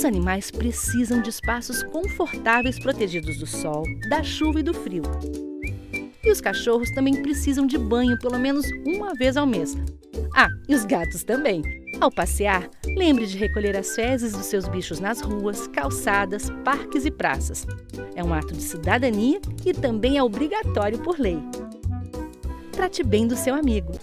Os animais precisam de espaços confortáveis protegidos do sol, da chuva e do frio. E os cachorros também precisam de banho pelo menos uma vez ao mês. Ah, e os gatos também. Ao passear, lembre de recolher as fezes dos seus bichos nas ruas, calçadas, parques e praças. É um ato de cidadania e também é obrigatório por lei. Trate bem do seu amigo.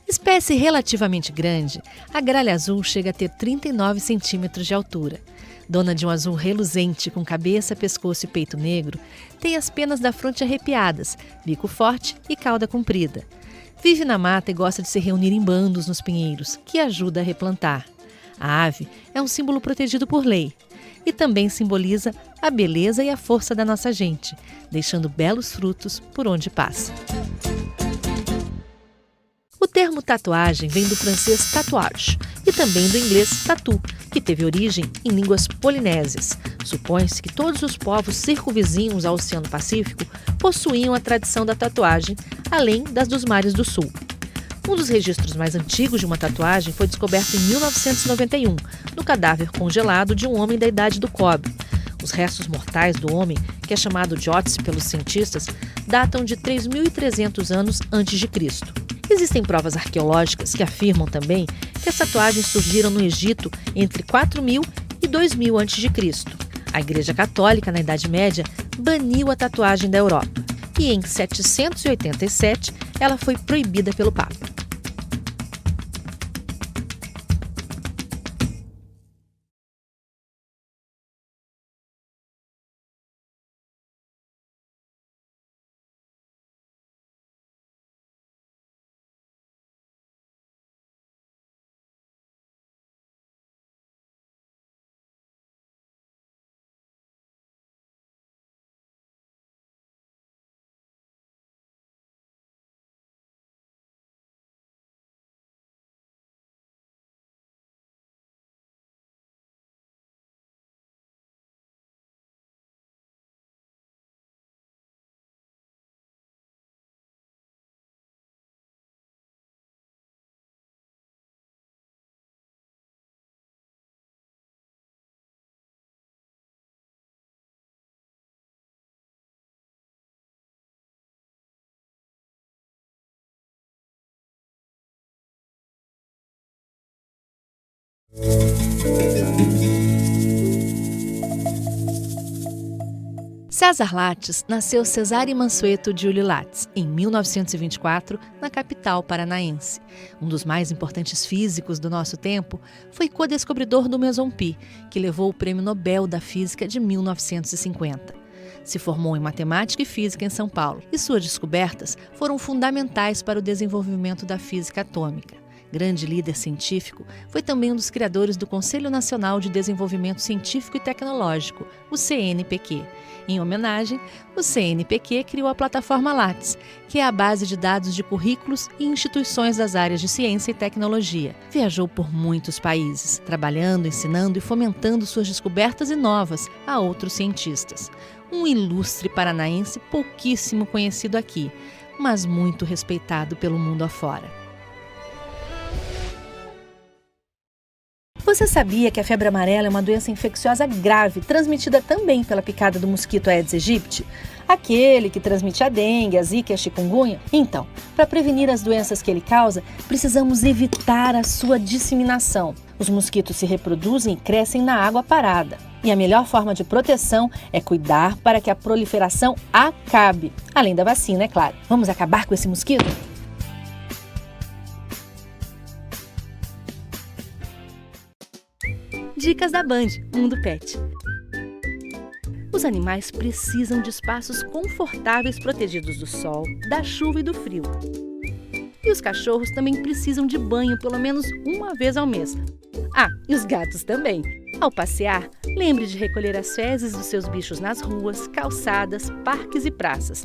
Espécie relativamente grande, a gralha azul chega a ter 39 centímetros de altura. Dona de um azul reluzente com cabeça, pescoço e peito negro, tem as penas da fronte arrepiadas, bico forte e cauda comprida. Vive na mata e gosta de se reunir em bandos nos pinheiros, que ajuda a replantar. A ave é um símbolo protegido por lei e também simboliza a beleza e a força da nossa gente, deixando belos frutos por onde passa. O termo tatuagem vem do francês tatouage e também do inglês tattoo, que teve origem em línguas polinésias. Supõe-se que todos os povos circunvizinhos ao Oceano Pacífico possuíam a tradição da tatuagem, além das dos mares do sul. Um dos registros mais antigos de uma tatuagem foi descoberto em 1991, no cadáver congelado de um homem da Idade do Cobre. Os restos mortais do homem, que é chamado de Otzi pelos cientistas, datam de 3.300 anos antes de Cristo. Existem provas arqueológicas que afirmam também que as tatuagens surgiram no Egito entre 4.000 e 2.000 a.C. A Igreja Católica, na Idade Média, baniu a tatuagem da Europa e, em 787, ela foi proibida pelo Papa. César Lattes nasceu Cesare Mansueto Giulio Lattes em 1924, na capital paranaense. Um dos mais importantes físicos do nosso tempo, foi co-descobridor do meson pi, que levou o Prêmio Nobel da Física de 1950. Se formou em matemática e física em São Paulo, e suas descobertas foram fundamentais para o desenvolvimento da física atômica. Grande líder científico, foi também um dos criadores do Conselho Nacional de Desenvolvimento Científico e Tecnológico, o CNPq. Em homenagem, o CNPq criou a plataforma Lattes, que é a base de dados de currículos e instituições das áreas de ciência e tecnologia. Viajou por muitos países, trabalhando, ensinando e fomentando suas descobertas e novas a outros cientistas. Um ilustre paranaense pouquíssimo conhecido aqui, mas muito respeitado pelo mundo afora. Você sabia que a febre amarela é uma doença infecciosa grave, transmitida também pela picada do mosquito Aedes aegypti? Aquele que transmite a dengue, a zika e a chikungunya? Então, para prevenir as doenças que ele causa, precisamos evitar a sua disseminação. Os mosquitos se reproduzem e crescem na água parada. E a melhor forma de proteção é cuidar para que a proliferação acabe. Além da vacina, é claro. Vamos acabar com esse mosquito? Dicas da Band, Mundo Pet. Os animais precisam de espaços confortáveis protegidos do sol, da chuva e do frio. E os cachorros também precisam de banho pelo menos uma vez ao mês. Ah, e os gatos também. Ao passear, lembre de recolher as fezes dos seus bichos nas ruas, calçadas, parques e praças.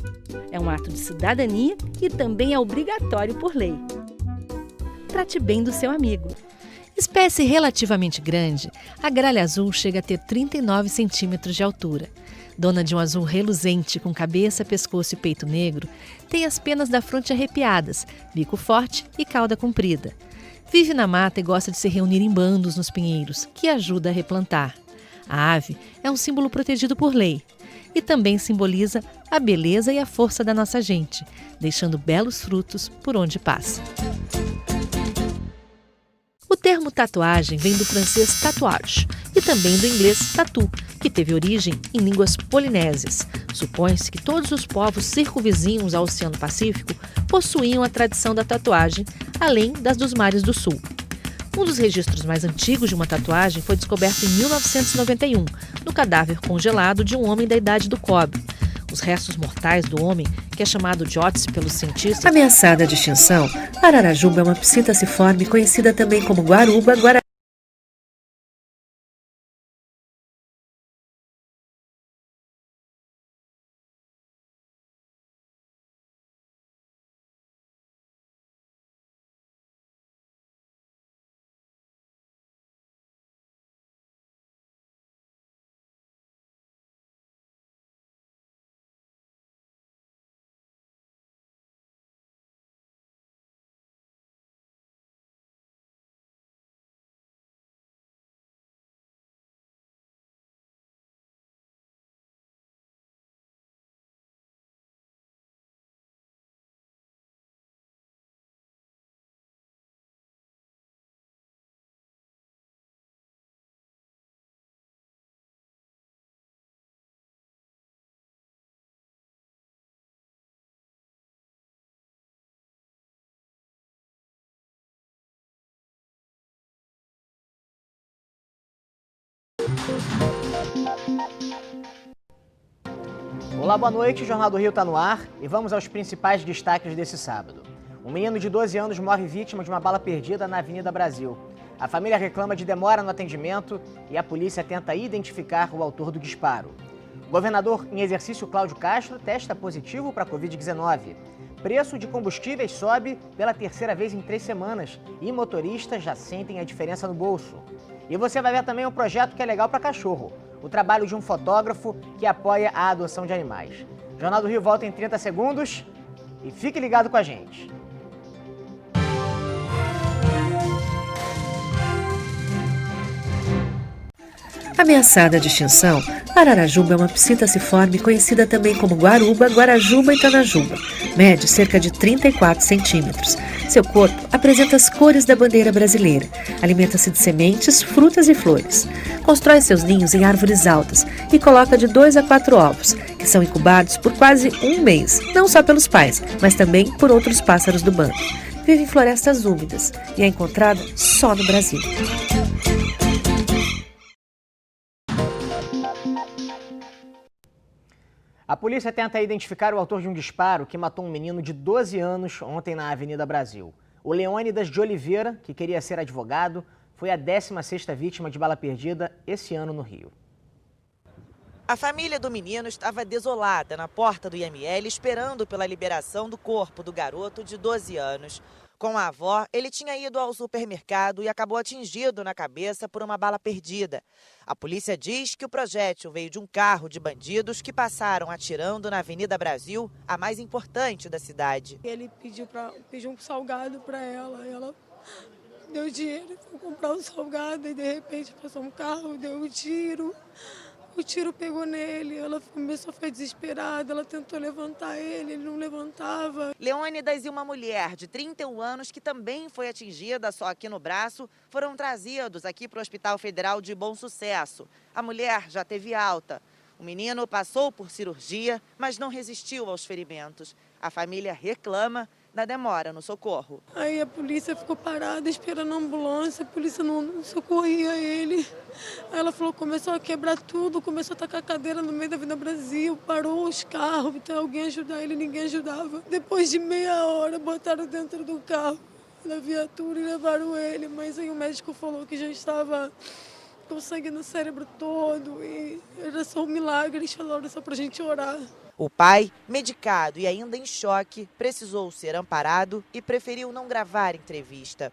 É um ato de cidadania e também é obrigatório por lei. Trate bem do seu amigo. Espécie relativamente grande, a gralha azul chega a ter 39 centímetros de altura. Dona de um azul reluzente com cabeça, pescoço e peito negro, tem as penas da fronte arrepiadas, bico forte e cauda comprida. Vive na mata e gosta de se reunir em bandos nos pinheiros, que ajuda a replantar. A ave é um símbolo protegido por lei e também simboliza a beleza e a força da nossa gente, deixando belos frutos por onde passa. O termo tatuagem vem do francês tatouage e também do inglês tattoo, que teve origem em línguas polinésias. Supõe-se que todos os povos circunvizinhos ao Oceano Pacífico possuíam a tradição da tatuagem, além das dos mares do sul. Um dos registros mais antigos de uma tatuagem foi descoberto em 1991, no cadáver congelado de um homem da Idade do Cobre. Os restos mortais do homem, que é chamado de Otzi pelos cientistas, ameaçada de extinção, a ararajuba é uma psittaciforme conhecida também como guaruba, Olá, boa noite, o Jornal do Rio está no ar e vamos aos principais destaques desse sábado. Um menino de 12 anos morre vítima de uma bala perdida na Avenida Brasil. A família reclama de demora no atendimento e a polícia tenta identificar o autor do disparo. O governador em exercício Cláudio Castro testa positivo para a Covid-19. Preço de combustíveis sobe pela terceira vez em 3 semanas e motoristas já sentem a diferença no bolso. E você vai ver também um projeto que é legal para cachorro. O trabalho de um fotógrafo que apoia a adoção de animais. O Jornal do Rio volta em 30 segundos e fique ligado com a gente. Ameaçada de extinção, a ararajuba é uma psittaciforme conhecida também como guaruba, guarajuba e tanajuba. Mede cerca de 34 centímetros. Seu corpo apresenta as cores da bandeira brasileira. Alimenta-se de sementes, frutas e flores. Constrói seus ninhos em árvores altas e coloca de 2 a 4 ovos, que são incubados por quase um mês, não só pelos pais, mas também por outros pássaros do bando. Vive em florestas úmidas e é encontrada só no Brasil. A polícia tenta identificar o autor de um disparo que matou um menino de 12 anos ontem na Avenida Brasil. O Leônidas de Oliveira, que queria ser advogado, foi a 16ª vítima de bala perdida esse ano no Rio. A família do menino estava desolada na porta do IML esperando pela liberação do corpo do garoto de 12 anos. Com a avó, ele tinha ido ao supermercado e acabou atingido na cabeça por uma bala perdida. A polícia diz que o projétil veio de um carro de bandidos que passaram atirando na Avenida Brasil, a mais importante da cidade. Ele pediu um salgado para ela deu dinheiro para comprar o salgado e de repente passou um carro, deu um tiro. O tiro pegou nele, ela começou a ficar desesperada, ela tentou levantar ele não levantava. Leônidas e uma mulher de 31 anos que também foi atingida só aqui no braço foram trazidos aqui para o Hospital Federal de Bom Sucesso. A mulher já teve alta. O menino passou por cirurgia, mas não resistiu aos ferimentos. A família reclama da demora no socorro. Aí a polícia ficou parada esperando a ambulância, a polícia não socorria ele. Aí ela falou, começou a quebrar tudo, começou a tacar a cadeira no meio da Avenida Brasil, parou os carros, então alguém ajudar ele, ninguém ajudava. Depois de meia hora, botaram dentro do carro, da viatura e levaram ele, mas aí o médico falou que já estava com sangue no cérebro todo e era só um milagre, eles falaram só pra gente orar. O pai, medicado e ainda em choque, precisou ser amparado e preferiu não gravar entrevista.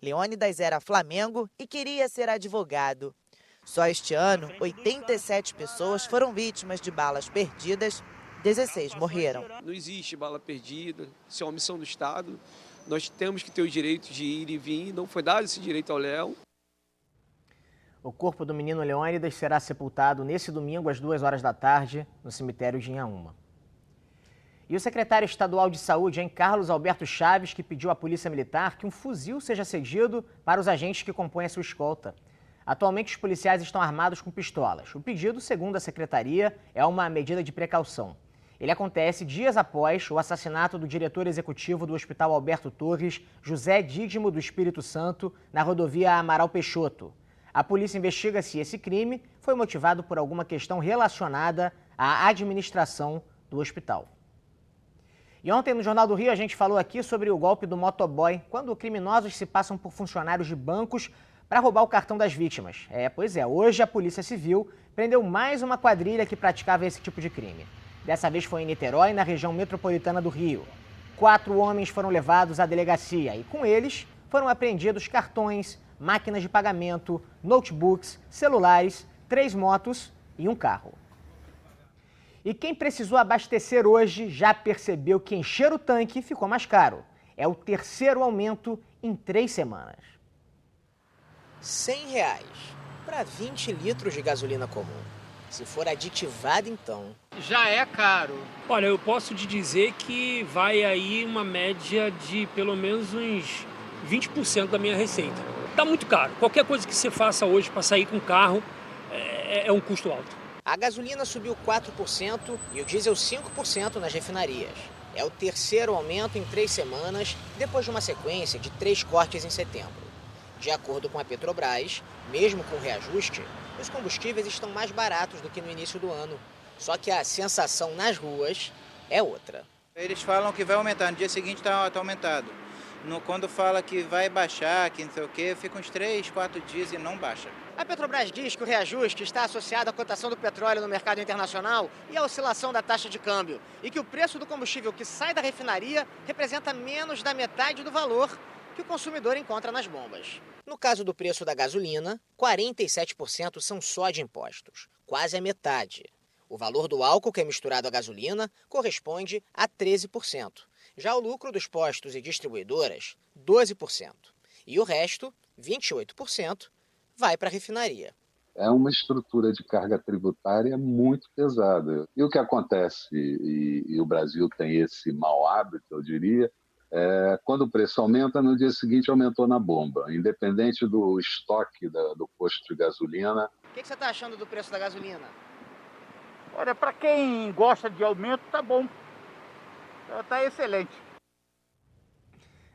Leônidas era Flamengo e queria ser advogado. Só este ano, 87 pessoas foram vítimas de balas perdidas, 16 morreram. Não existe bala perdida, isso é uma missão do Estado. Nós temos que ter o direito de ir e vir, não foi dado esse direito ao Léo. O corpo do menino Leônidas será sepultado nesse domingo às 2 horas da tarde no cemitério de Inhaúma. E o secretário estadual de saúde, Carlos Alberto Chaves, que pediu à Polícia Militar que um fuzil seja cedido para os agentes que compõem a sua escolta. Atualmente, os policiais estão armados com pistolas. O pedido, segundo a secretaria, é uma medida de precaução. Ele acontece dias após o assassinato do diretor executivo do Hospital Alberto Torres, José Dídimo do Espírito Santo, na rodovia Amaral Peixoto. A polícia investiga se esse crime foi motivado por alguma questão relacionada à administração do hospital. E ontem, no Jornal do Rio, a gente falou aqui sobre o golpe do motoboy, quando criminosos se passam por funcionários de bancos para roubar o cartão das vítimas. Pois é, hoje a Polícia Civil prendeu mais uma quadrilha que praticava esse tipo de crime. Dessa vez foi em Niterói, na região metropolitana do Rio. 4 homens foram levados à delegacia e com eles foram apreendidos cartões, máquinas de pagamento, notebooks, celulares, 3 motos e um carro. E quem precisou abastecer hoje já percebeu que encher o tanque ficou mais caro. É o terceiro aumento em 3 semanas. R$100 para 20 litros de gasolina comum. Se for aditivada, então... Já é caro. Olha, eu posso te dizer que vai aí uma média de pelo menos uns 20% da minha receita. Tá muito caro. Qualquer coisa que você faça hoje para sair com o carro é um custo alto. A gasolina subiu 4% e o diesel 5% nas refinarias. É o terceiro aumento em 3 semanas, depois de uma sequência de 3 cortes em setembro. De acordo com a Petrobras, mesmo com reajuste, os combustíveis estão mais baratos do que no início do ano. Só que a sensação nas ruas é outra. Eles falam que vai aumentar, no dia seguinte está aumentado. Quando fala que vai baixar, que não sei o quê, fica uns 3, 4 dias e não baixa. A Petrobras diz que o reajuste está associado à cotação do petróleo no mercado internacional e à oscilação da taxa de câmbio, e que o preço do combustível que sai da refinaria representa menos da metade do valor que o consumidor encontra nas bombas. No caso do preço da gasolina, 47% são só de impostos, quase a metade. O valor do álcool que é misturado à gasolina corresponde a 13%. Já o lucro dos postos e distribuidoras, 12%. E o resto, 28%, vai para a refinaria. É uma estrutura de carga tributária muito pesada. E o que acontece, e o Brasil tem esse mau hábito, eu diria, quando o preço aumenta, no dia seguinte aumentou na bomba, independente do estoque do posto de gasolina. O que você está achando do preço da gasolina? Olha, para quem gosta de aumento, tá bom. Tá excelente.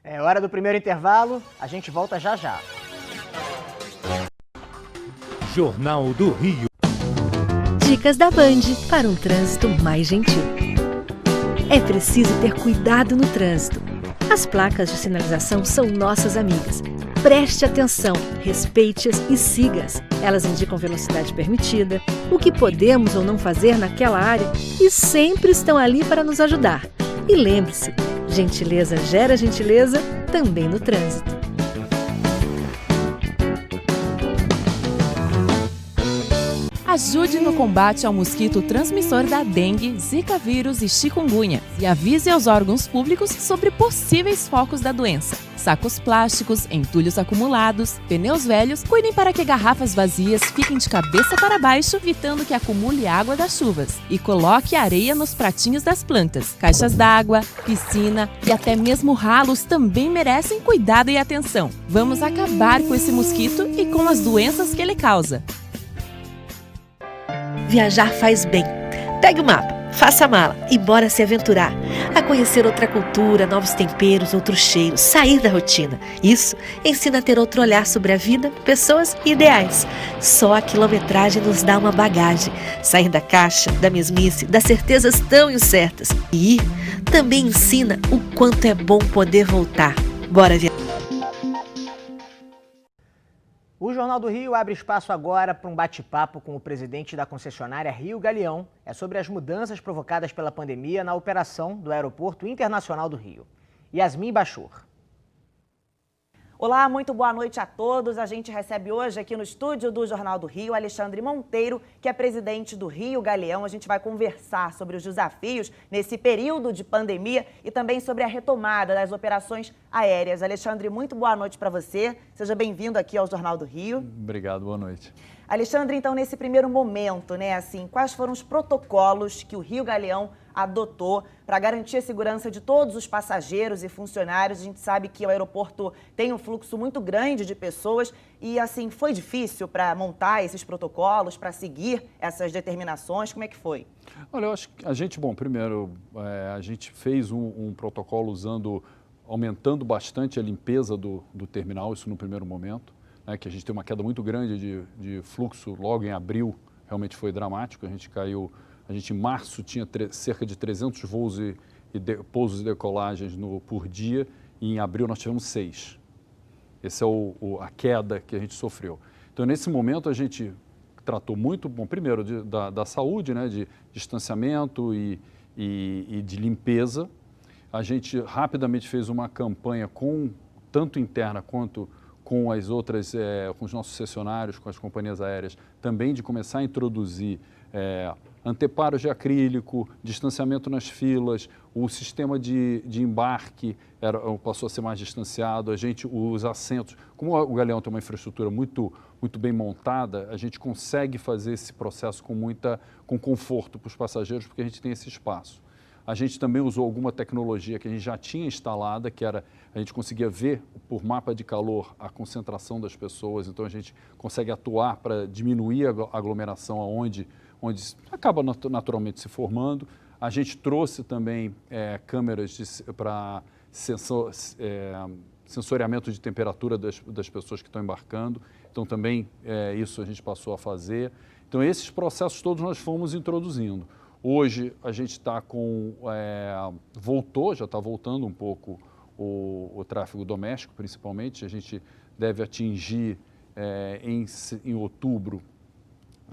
É hora do primeiro intervalo, a gente volta já já. Jornal do Rio. Dicas da Band para um trânsito mais gentil. É preciso ter cuidado no trânsito. As placas de sinalização são nossas amigas. Preste atenção, respeite-as e siga-as. Elas indicam velocidade permitida, o que podemos ou não fazer naquela área e sempre estão ali para nos ajudar. E lembre-se, gentileza gera gentileza também no trânsito. Ajude no combate ao mosquito transmissor da dengue, zika vírus e chikungunya e avise aos órgãos públicos sobre possíveis focos da doença. Sacos plásticos, entulhos acumulados, pneus velhos, cuidem para que garrafas vazias fiquem de cabeça para baixo, evitando que acumule água das chuvas. E coloque areia nos pratinhos das plantas. Caixas d'água, piscina e até mesmo ralos também merecem cuidado e atenção. Vamos acabar com esse mosquito e com as doenças que ele causa. Viajar faz bem. Pegue o mapa, faça a mala e bora se aventurar. A conhecer outra cultura, novos temperos, outros cheiros, sair da rotina. Isso ensina a ter outro olhar sobre a vida, pessoas e ideais. Só a quilometragem nos dá uma bagagem. Sair da caixa, da mesmice, das certezas tão incertas. E ir também ensina o quanto é bom poder voltar. Bora viajar. O Jornal do Rio abre espaço agora para um bate-papo com o presidente da concessionária Rio Galeão. É sobre as mudanças provocadas pela pandemia na operação do Aeroporto Internacional do Rio. Yasmin Bachur. Olá, muito boa noite a todos. A gente recebe hoje aqui no estúdio do Jornal do Rio, Alexandre Monteiro, que é presidente do Rio Galeão. A gente vai conversar sobre os desafios nesse período de pandemia e também sobre a retomada das operações aéreas. Alexandre, muito boa noite para você. Seja bem-vindo aqui ao Jornal do Rio. Obrigado, boa noite. Alexandre, então, nesse primeiro momento, quais foram os protocolos que o Rio Galeão adotou para garantir a segurança de todos os passageiros e funcionários? A gente sabe que o aeroporto tem um fluxo muito grande de pessoas e, foi difícil para montar esses protocolos, para seguir essas determinações? Como é que foi? Olha, eu acho que a gente, primeiro, a gente fez um protocolo aumentando bastante a limpeza do terminal, isso no primeiro momento. Que a gente tem uma queda muito grande de fluxo logo em abril, realmente foi dramático. A gente em março tinha cerca de 300 voos pousos e decolagens por dia, e em abril nós tivemos 6. Essa é a queda que a gente sofreu. Então, nesse momento, a gente tratou muito, primeiro, da saúde, de distanciamento e de limpeza. A gente rapidamente fez uma campanha tanto interna quanto com as outras, com os nossos cessionários, com as companhias aéreas, também de começar a introduzir anteparos de acrílico, distanciamento nas filas, o sistema de embarque passou a ser mais distanciado, os assentos. Como o Galeão tem uma infraestrutura muito bem montada, a gente consegue fazer esse processo com conforto para os passageiros, porque a gente tem esse espaço. A gente também usou alguma tecnologia que a gente já tinha instalada, que era, a gente conseguia ver por mapa de calor a concentração das pessoas, então a gente consegue atuar para diminuir a aglomeração onde acaba naturalmente se formando. A gente trouxe também câmeras para sensoriamento de temperatura das pessoas que estão embarcando, então também isso a gente passou a fazer. Então esses processos todos nós fomos introduzindo. Hoje a gente está já está voltando um pouco o tráfego doméstico, principalmente. A gente deve atingir em outubro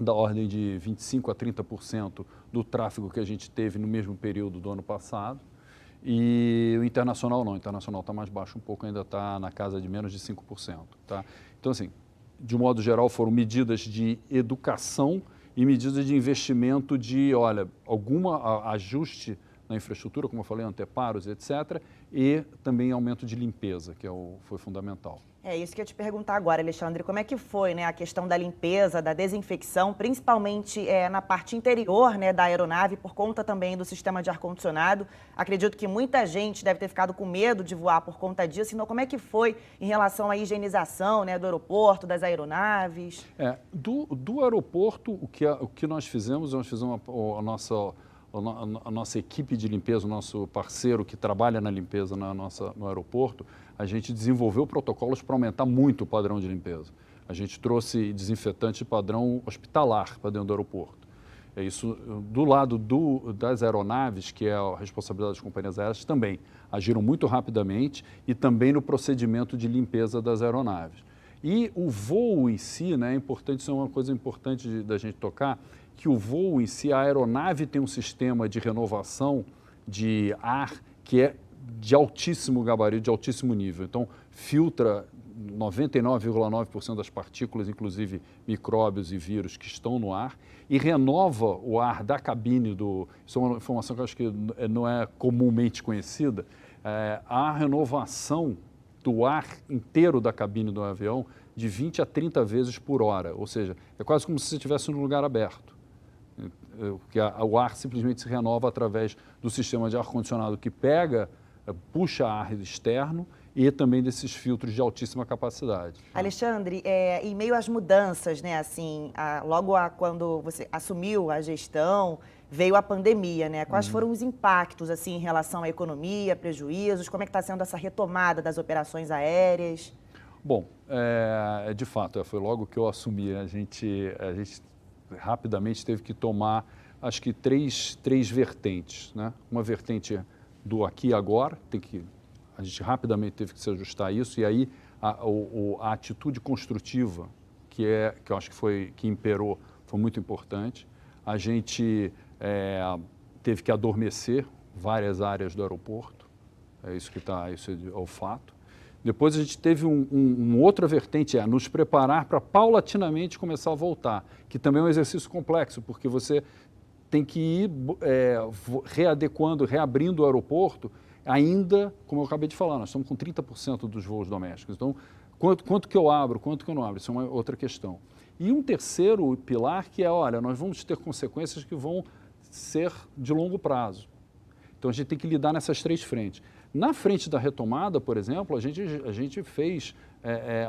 da ordem de 25% a 30% do tráfego que a gente teve no mesmo período do ano passado. E o internacional não, o internacional está mais baixo um pouco, ainda está na casa de menos de 5%. Tá? Então, de um modo geral, foram medidas de educação e medidas de investimento algum ajuste na infraestrutura, como eu falei, anteparos, etc., e também aumento de limpeza, que foi fundamental. É isso que eu ia te perguntar agora, Alexandre. Como é que foi a questão da limpeza, da desinfecção, principalmente na parte interior da aeronave, por conta também do sistema de ar-condicionado? Acredito que muita gente deve ter ficado com medo de voar por conta disso. Então, como é que foi em relação à higienização do aeroporto, das aeronaves? Do aeroporto, o que nós fizemos a nossa equipe de limpeza, o nosso parceiro que trabalha na limpeza no aeroporto, a gente desenvolveu protocolos para aumentar muito o padrão de limpeza. A gente trouxe desinfetante de padrão hospitalar para dentro do aeroporto. Isso do lado das aeronaves, que é a responsabilidade das companhias aéreas, também agiram muito rapidamente e também no procedimento de limpeza das aeronaves. E o voo em si, é importante, isso é uma coisa importante da gente tocar, que o voo em si, a aeronave tem um sistema de renovação de ar que é de altíssimo gabarito, de altíssimo nível. Então, filtra 99,9% das partículas, inclusive micróbios e vírus que estão no ar, e renova o ar da cabine isso é uma informação que eu acho que não é comumente conhecida, a renovação do ar inteiro da cabine do avião de 20 a 30 vezes por hora, ou seja, é quase como se você estivesse num lugar aberto. Porque o ar simplesmente se renova através do sistema de ar-condicionado que puxa ar externo e também desses filtros de altíssima capacidade. Alexandre, em meio às mudanças, quando você assumiu a gestão, veio a pandemia, Quais foram os impactos, em relação à economia, prejuízos? Como é que está sendo essa retomada das operações aéreas? Bom, de fato, foi logo que eu assumi. A gente rapidamente teve que tomar, acho que três vertentes, Uma vertente do aqui e agora, a gente rapidamente teve que se ajustar a isso, e aí a atitude construtiva, que eu acho que imperou, foi muito importante. A gente teve que adormecer várias áreas do aeroporto, isso é o fato. Depois a gente teve outra vertente, nos preparar para paulatinamente começar a voltar, que também é um exercício complexo, porque você tem que ir readequando, reabrindo o aeroporto, ainda, como eu acabei de falar, nós estamos com 30% dos voos domésticos. Então, quanto que eu abro, quanto que eu não abro? Isso é uma outra questão. E um terceiro pilar que é, olha, nós vamos ter consequências que vão ser de longo prazo. Então, a gente tem que lidar nessas 3 frentes. Na frente da retomada, por exemplo, a gente fez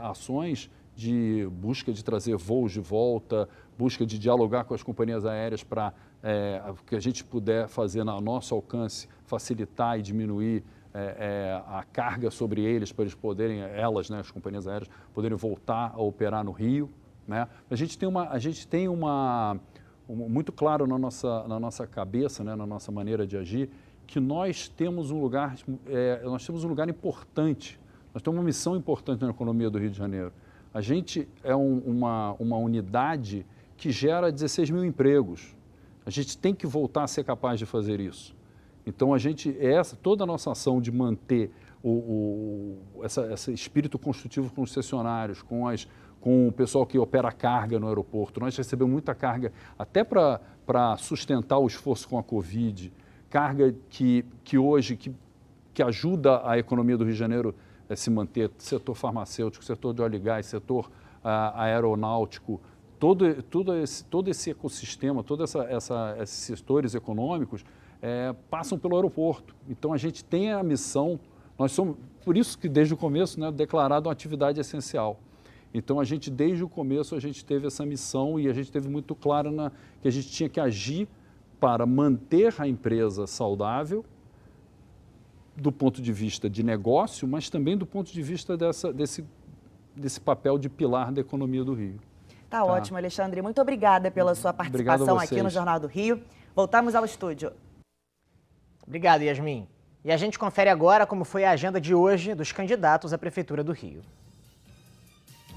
ações de busca de trazer voos de volta, busca de dialogar com as companhias aéreas para que a gente puder fazer no nosso alcance, facilitar e diminuir a carga sobre eles, para eles poderem, as companhias aéreas, poderem voltar a operar no Rio. Né? A gente tem muito claro na nossa cabeça, né, na nossa maneira de agir, que nós temos um lugar importante, nós temos uma missão importante na economia do Rio de Janeiro. A gente é uma unidade que gera 16 mil empregos. A gente tem que voltar a ser capaz de fazer isso. Então, toda a nossa ação de manter esse espírito construtivo com os concessionários, com o pessoal que opera carga no aeroporto, nós recebemos muita carga até para sustentar o esforço com a Covid, carga que hoje ajuda a economia do Rio de Janeiro a se manter, setor farmacêutico, setor de óleo e gás, setor aeronáutico, todo esse ecossistema, todos esses setores econômicos passam pelo aeroporto. Então, a gente tem a missão, por isso que desde o começo, né, declarado uma atividade essencial. Então, desde o começo, a gente teve essa missão e a gente teve muito claro que a gente tinha que agir para manter a empresa saudável do ponto de vista de negócio, mas também do ponto de vista desse papel de pilar da economia do Rio. Tá ótimo, Alexandre. Muito obrigada pela sua participação aqui no Jornal do Rio. Voltamos ao estúdio. Obrigado, Yasmin. E a gente confere agora como foi a agenda de hoje dos candidatos à Prefeitura do Rio.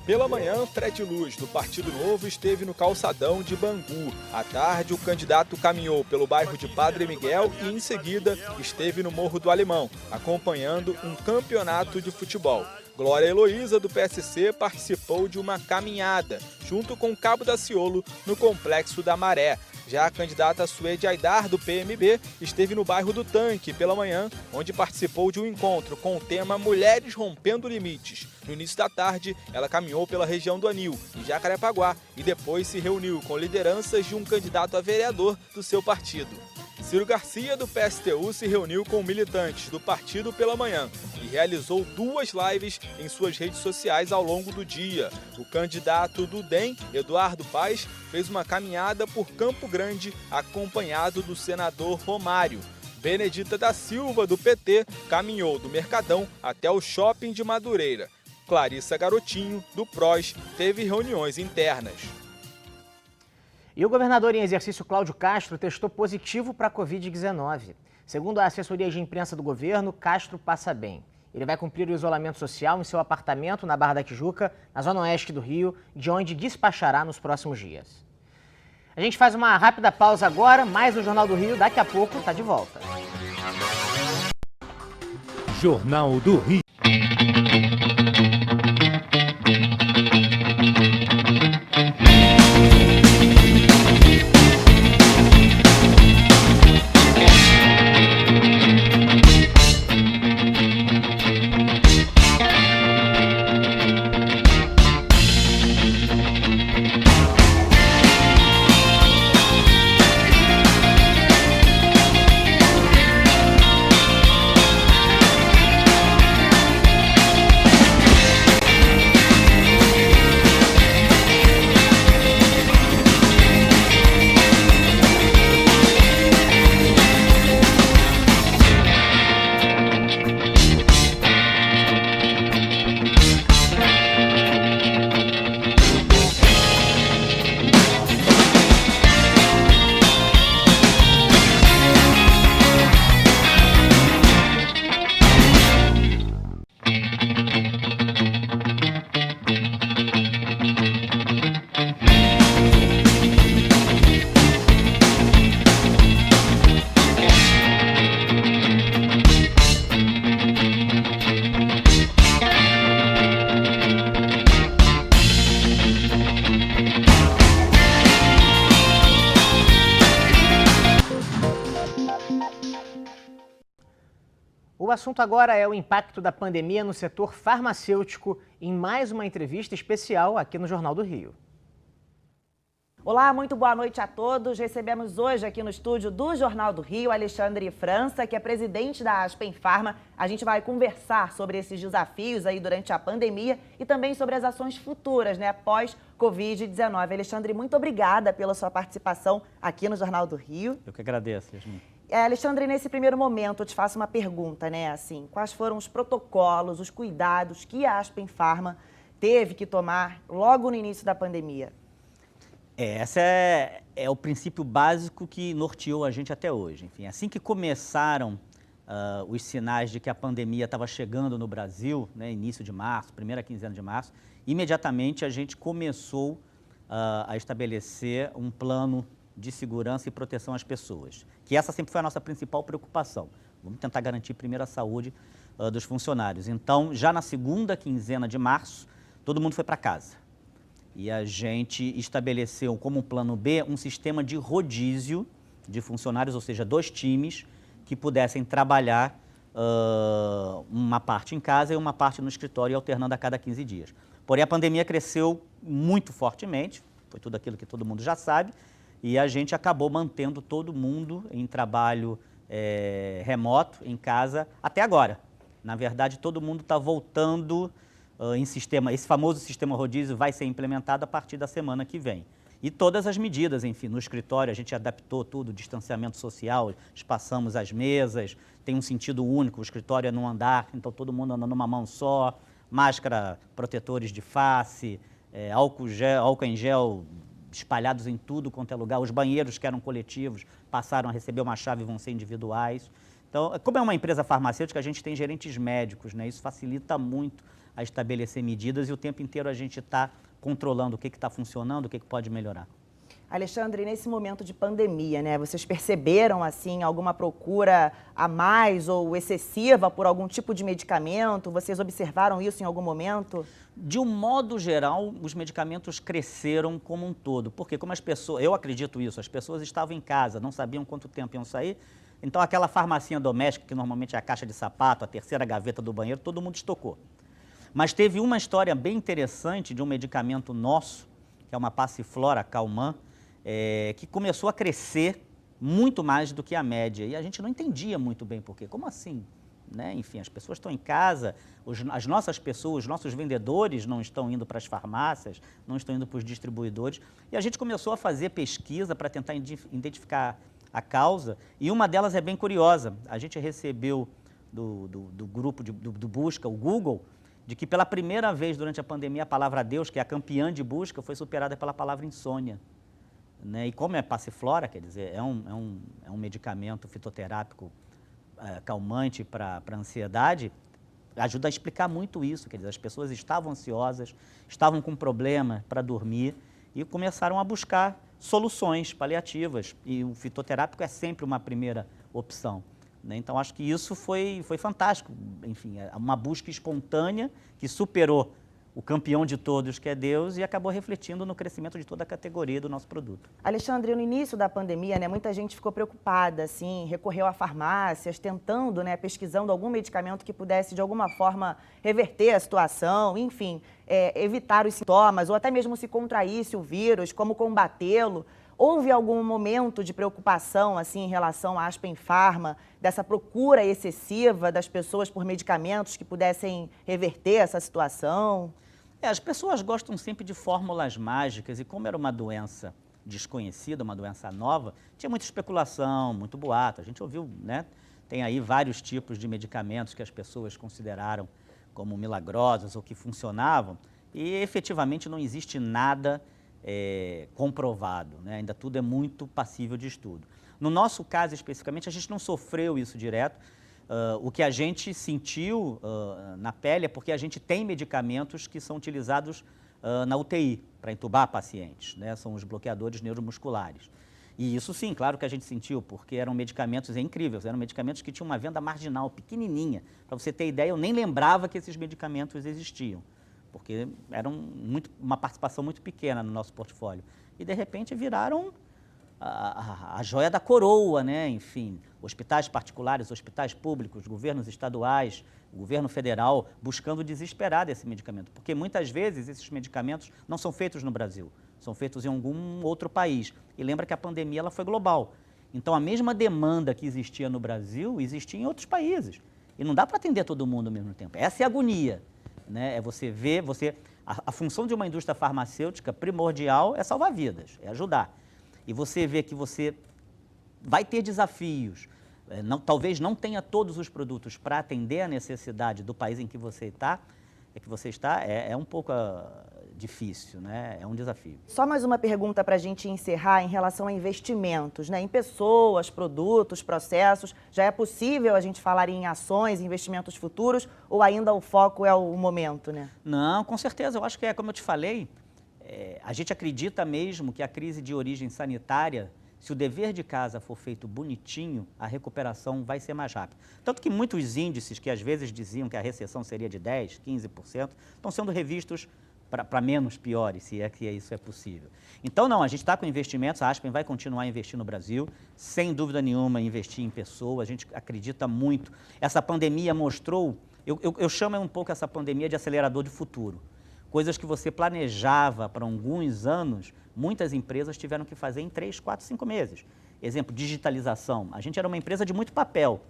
Pela manhã, Fred Luz, do Partido Novo, esteve no calçadão de Bangu. À tarde, o candidato caminhou pelo bairro de Padre Miguel e, em seguida, esteve no Morro do Alemão, acompanhando um campeonato de futebol. Glória Heloísa, do PSC, participou de uma caminhada, junto com Cabo Daciolo, no Complexo da Maré. Já a candidata Suede Aidar, do PMB, esteve no bairro do Tanque pela manhã, onde participou de um encontro com o tema Mulheres Rompendo Limites. No início da tarde, ela caminhou pela região do Anil, em Jacarepaguá, e depois se reuniu com lideranças de um candidato a vereador do seu partido. Ciro Garcia, do PSTU, se reuniu com militantes do partido pela manhã e realizou 2 lives em suas redes sociais ao longo do dia. O candidato do DEM, Eduardo Paes, fez uma caminhada por Campo Grande, acompanhado do senador Romário. Benedita da Silva, do PT, caminhou do Mercadão até o shopping de Madureira. Clarissa Garotinho, do PROS, teve reuniões internas. E o governador em exercício Cláudio Castro testou positivo para a Covid-19. Segundo a assessoria de imprensa do governo, Castro passa bem. Ele vai cumprir o isolamento social em seu apartamento na Barra da Tijuca, na zona oeste do Rio, de onde despachará nos próximos dias. A gente faz uma rápida pausa agora, mais o Jornal do Rio daqui a pouco está de volta. Jornal do Rio. O assunto agora é o impacto da pandemia no setor farmacêutico, em mais uma entrevista especial aqui no Jornal do Rio. Olá, muito boa noite a todos. Recebemos hoje aqui no estúdio do Jornal do Rio, Alexandre França, que é presidente da Aspen Pharma. A gente vai conversar sobre esses desafios aí durante a pandemia e também sobre as ações futuras, né, pós-Covid-19. Alexandre, muito obrigada pela sua participação aqui no Jornal do Rio. Eu que agradeço, Yasmin. Alexandre, nesse primeiro momento eu te faço uma pergunta, né, assim, quais foram os protocolos, os cuidados que a Aspen Pharma teve que tomar logo no início da pandemia? Esse é o princípio básico que norteou a gente até hoje. Enfim, assim que começaram os sinais de que a pandemia estava chegando no Brasil, né, início de março, primeira quinzena de março, imediatamente a gente começou a estabelecer um plano de segurança e proteção às pessoas, que essa sempre foi a nossa principal preocupação. Vamos tentar garantir primeiro a saúde dos funcionários. Então, já na segunda quinzena de março, todo mundo foi para casa. E a gente estabeleceu como plano B um sistema de rodízio de funcionários, ou seja, 2 times que pudessem trabalhar uma parte em casa e uma parte no escritório, alternando a cada 15 dias. Porém, a pandemia cresceu muito fortemente, foi tudo aquilo que todo mundo já sabe, e a gente acabou mantendo todo mundo em trabalho remoto, em casa, até agora. Na verdade, todo mundo está voltando em sistema, esse famoso sistema rodízio vai ser implementado a partir da semana que vem. E todas as medidas, enfim, no escritório a gente adaptou tudo, distanciamento social, espaçamos as mesas, tem um sentido único, o escritório é num andar, então todo mundo anda numa mão só, máscara, protetores de face, álcool em gel espalhados em tudo quanto é lugar, os banheiros que eram coletivos passaram a receber uma chave e vão ser individuais. Então, como é uma empresa farmacêutica, a gente tem gerentes médicos, né? Isso facilita muito a estabelecer medidas e o tempo inteiro a gente está controlando o que está funcionando, o que pode melhorar. Alexandre, nesse momento de pandemia, né, vocês perceberam assim alguma procura a mais ou excessiva por algum tipo de medicamento? Vocês observaram isso em algum momento? De um modo geral, os medicamentos cresceram como um todo, porque como as pessoas, eu acredito isso, as pessoas estavam em casa, não sabiam quanto tempo iam sair, então aquela farmacinha doméstica, que normalmente é a caixa de sapato, a terceira gaveta do banheiro, todo mundo estocou. Mas teve uma história bem interessante de um medicamento nosso, que é uma passiflora Calman, que começou a crescer muito mais do que a média. E a gente não entendia muito bem por quê. Como assim? Né? Enfim, as pessoas estão em casa, as nossas pessoas, os nossos vendedores não estão indo para as farmácias, não estão indo para os distribuidores. E a gente começou a fazer pesquisa para tentar identificar a causa. E uma delas é bem curiosa. A gente recebeu do grupo do Busca, o Google, de que pela primeira vez durante a pandemia a palavra Deus, que é a campeã de busca, foi superada pela palavra insônia. Né? E como é passiflora, quer dizer, é um medicamento fitoterápico calmante para ansiedade, ajuda a explicar muito isso. Quer dizer, as pessoas estavam ansiosas, estavam com problema para dormir e começaram a buscar soluções paliativas. E o fitoterápico é sempre uma primeira opção. Então, acho que isso foi fantástico. Enfim, uma busca espontânea que superou o campeão de todos, que é Deus, e acabou refletindo no crescimento de toda a categoria do nosso produto. Alexandre, no início da pandemia, né, muita gente ficou preocupada, assim, recorreu a farmácias, tentando, né, pesquisando algum medicamento que pudesse, de alguma forma, reverter a situação, enfim, evitar os sintomas, ou até mesmo se contraísse o vírus, como combatê-lo. Houve algum momento de preocupação, assim, em relação à Aspen Pharma, dessa procura excessiva das pessoas por medicamentos que pudessem reverter essa situação? As pessoas gostam sempre de fórmulas mágicas e como era uma doença desconhecida, uma doença nova, tinha muita especulação, muito boato. A gente ouviu, né? Tem aí vários tipos de medicamentos que as pessoas consideraram como milagrosos ou que funcionavam e efetivamente não existe nada comprovado, né? Ainda tudo é muito passível de estudo. No nosso caso, especificamente, a gente não sofreu isso direto. O que a gente sentiu na pele é porque a gente tem medicamentos que são utilizados na UTI para entubar pacientes, né? São os bloqueadores neuromusculares. E isso sim, claro que a gente sentiu, porque eram medicamentos incríveis, eram medicamentos que tinham uma venda marginal, pequenininha. Para você ter ideia, eu nem lembrava que esses medicamentos existiam, porque eram uma participação muito pequena no nosso portfólio. E, de repente, viraram a joia da coroa, né? Enfim, hospitais particulares, hospitais públicos, governos estaduais, o governo federal buscando desesperado esse medicamento, porque muitas vezes esses medicamentos não são feitos no Brasil, são feitos em algum outro país. E lembra que a pandemia ela foi global. Então a mesma demanda que existia no Brasil existia em outros países. E não dá para atender todo mundo ao mesmo tempo. Essa é a agonia, né? É você ver, a função de uma indústria farmacêutica primordial é salvar vidas, é ajudar. E você vê que você vai ter desafios, talvez não tenha todos os produtos para atender a necessidade do país em que você está, é um pouco difícil, né? É um desafio. Só mais uma pergunta para a gente encerrar em relação a investimentos, né? Em pessoas, produtos, processos. Já é possível a gente falar em ações, investimentos futuros, ou ainda o foco é o momento, né? Não, com certeza. Eu acho que como eu te falei, a gente acredita mesmo que a crise de origem sanitária, se o dever de casa for feito bonitinho, a recuperação vai ser mais rápida. Tanto que muitos índices que às vezes diziam que a recessão seria de 10%, 15%, estão sendo revistos para menos piores, se é que isso é possível. Então, não, a gente está com investimentos, a Aspen vai continuar a investir no Brasil, sem dúvida nenhuma, investir em pessoas, a gente acredita muito. Essa pandemia mostrou, eu chamo um pouco essa pandemia de acelerador de futuro. Coisas que você planejava para alguns anos, muitas empresas tiveram que fazer em 3, 4, 5 meses. Exemplo, digitalização. A gente era uma empresa de muito papel.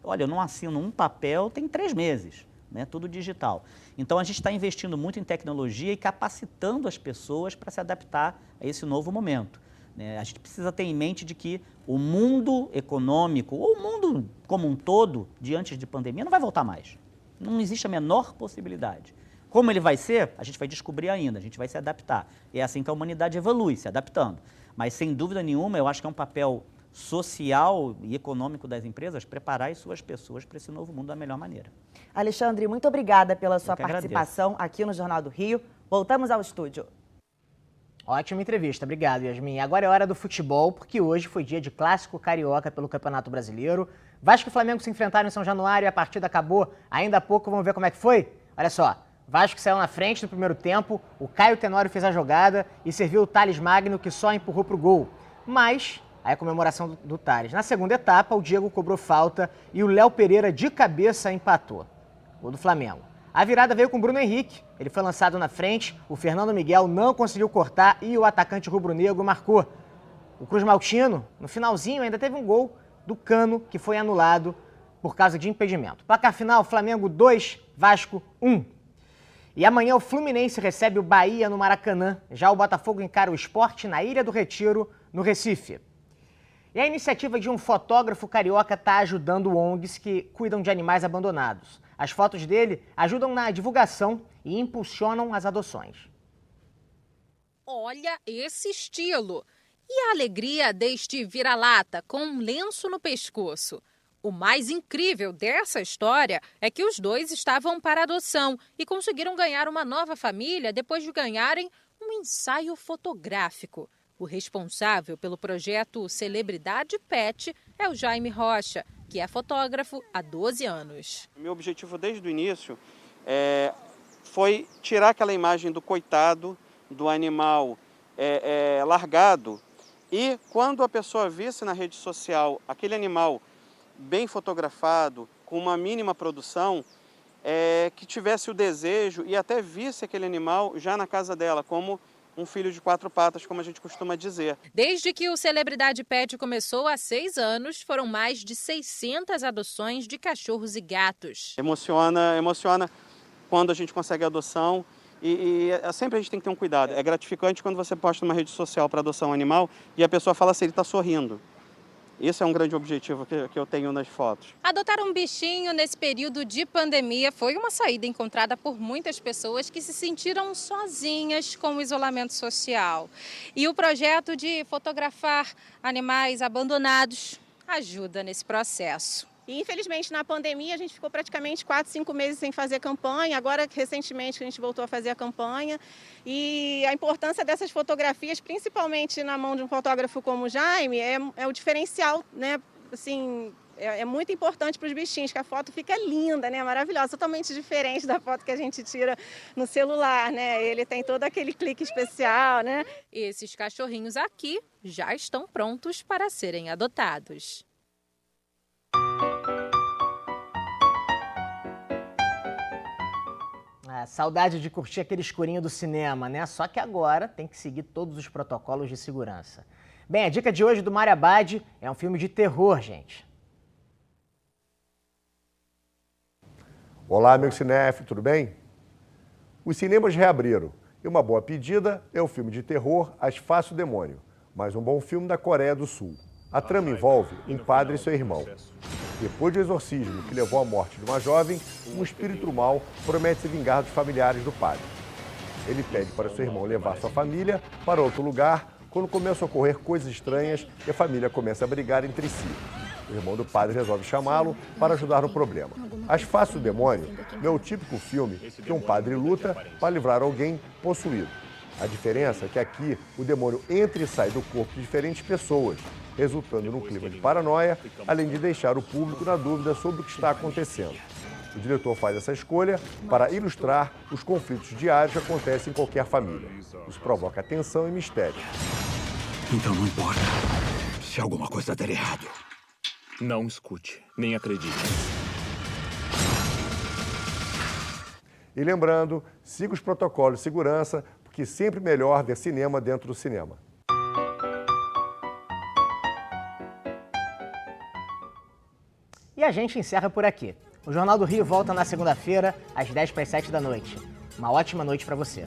Olha, eu não assino um papel tem 3 meses, né? Tudo digital. Então, a gente está investindo muito em tecnologia e capacitando as pessoas para se adaptar a esse novo momento, né? A gente precisa ter em mente de que o mundo econômico, ou o mundo como um todo, de antes de pandemia, não vai voltar mais. Não existe a menor possibilidade. Como ele vai ser, a gente vai descobrir ainda, a gente vai se adaptar. E é assim que a humanidade evolui, se adaptando. Mas, sem dúvida nenhuma, eu acho que é um papel social e econômico das empresas preparar as suas pessoas para esse novo mundo da melhor maneira. Alexandre, muito obrigada pela sua participação aqui no Jornal do Rio. Voltamos ao estúdio. Ótima entrevista, obrigado, Yasmin. Agora é hora do futebol, porque hoje foi dia de clássico carioca pelo Campeonato Brasileiro. Vasco e Flamengo se enfrentaram em São Januário e a partida acabou ainda há pouco. Vamos ver como é que foi? Olha só. Vasco saiu na frente no primeiro tempo, o Caio Tenório fez a jogada e serviu o Thales Magno, que só empurrou para o gol. Mas, aí a comemoração do Thales. Na segunda etapa, o Diego cobrou falta e o Léo Pereira, de cabeça, empatou. Gol do Flamengo. A virada veio com o Bruno Henrique. Ele foi lançado na frente, o Fernando Miguel não conseguiu cortar e o atacante rubro-negro marcou. O Cruz Maltino, no finalzinho, ainda teve um gol do Cano, que foi anulado por causa de impedimento. Placar final, Flamengo 2, Vasco 1. E amanhã o Fluminense recebe o Bahia no Maracanã. Já o Botafogo encara o Sport na Ilha do Retiro, no Recife. E a iniciativa de um fotógrafo carioca está ajudando ONGs que cuidam de animais abandonados. As fotos dele ajudam na divulgação e impulsionam as adoções. Olha esse estilo! E a alegria deste vira-lata com um lenço no pescoço. O mais incrível dessa história é que os dois estavam para adoção e conseguiram ganhar uma nova família depois de ganharem um ensaio fotográfico. O responsável pelo projeto Celebridade Pet é o Jaime Rocha, que é fotógrafo há 12 anos. Meu objetivo desde o início foi tirar aquela imagem do coitado, do animal largado, e quando a pessoa visse na rede social aquele animal bem fotografado, com uma mínima produção, que tivesse o desejo e até visse aquele animal já na casa dela, como um filho de 4 patas, como a gente costuma dizer. Desde que o Celebridade Pet começou há 6 anos, foram mais de 600 adoções de cachorros e gatos. Emociona quando a gente consegue a adoção e sempre a gente tem que ter um cuidado. É gratificante quando você posta numa rede social para adoção animal e a pessoa fala assim, ele está sorrindo. Esse é um grande objetivo que eu tenho nas fotos. Adotar um bichinho nesse período de pandemia foi uma saída encontrada por muitas pessoas que se sentiram sozinhas com o isolamento social. E o projeto de fotografar animais abandonados ajuda nesse processo. E, infelizmente, na pandemia, a gente ficou praticamente 4, 5 meses sem fazer campanha. Agora, recentemente, a gente voltou a fazer a campanha. E a importância dessas fotografias, principalmente na mão de um fotógrafo como o Jaime, é o diferencial, né? Assim, É muito importante para os bichinhos, que a foto fica linda, né? Maravilhosa, totalmente diferente da foto que a gente tira no celular, né? Ele tem todo aquele clique especial, né? Esses cachorrinhos aqui já estão prontos para serem adotados. Saudade de curtir aquele escurinho do cinema, né? Só que agora tem que seguir todos os protocolos de segurança. Bem, a dica de hoje do Mário Abad é um filme de terror, gente. Olá, amigo cinéfilo, tudo bem? Os cinemas reabriram e uma boa pedida é o filme de terror As Faces do Demônio, mais um bom filme da Coreia do Sul. A trama envolve um padre e seu irmão. Depois do exorcismo que levou à morte de uma jovem, um espírito mau promete se vingar dos familiares do padre. Ele pede para seu irmão levar sua família para outro lugar quando começam a ocorrer coisas estranhas e a família começa a brigar entre si. O irmão do padre resolve chamá-lo para ajudar no problema. As Faces do Demônio é o típico filme que um padre luta para livrar alguém possuído. A diferença é que aqui o demônio entra e sai do corpo de diferentes pessoas, resultando num clima de paranoia, além de deixar o público na dúvida sobre o que está acontecendo. O diretor faz essa escolha para ilustrar os conflitos diários que acontecem em qualquer família. Isso provoca tensão e mistério. Então não importa se alguma coisa der errado. Não escute, nem acredite. E lembrando, siga os protocolos de segurança, porque sempre melhor ver cinema dentro do cinema. E a gente encerra por aqui. O Jornal do Rio volta na segunda-feira, às 10 para as 7 da noite. Uma ótima noite para você.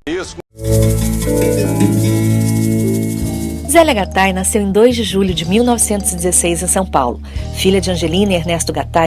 Isso. Zélia Gattai nasceu em 2 de julho de 1916 em São Paulo. Filha de Angelina e Ernesto Gattai,